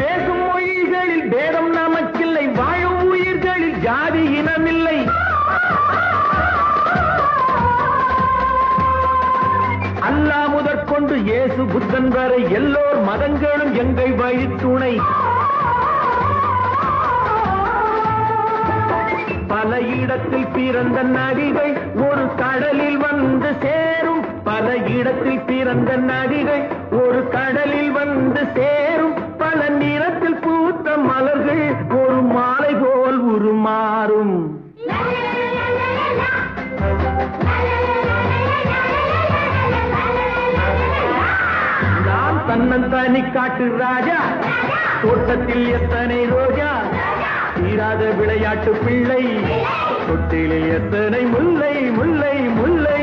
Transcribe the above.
பேசும் மொழிகளில் பேதம் நமக்கில்லை, வாழும் உயிர்களில் ஜாதி இனமில்லை. அல்லாஹ் முதற்கொண்டு இயேசு புத்தன் வரை எல்லோர் மதங்களும் எங்கள் வழித்துணை. பல இடத்தில் பிறந்த நடிகள் ஒரு கடலில் வந்து சேரும். பல இடத்தில் பிறந்த நடிகள் ஒரு கடலில் வந்து சேரும். பல நிறத்தில் பூத்த மலர்கள் ஒரு மாலை போல் உருமாறும். நான் தன்னந்தனி காட்டு ராஜா, தோட்டத்தில் எத்தனை ரோஜா, தீராத விளையாட்டு பிள்ளை, தொட்டிலே எத்தனை முல்லை முல்லை முல்லை.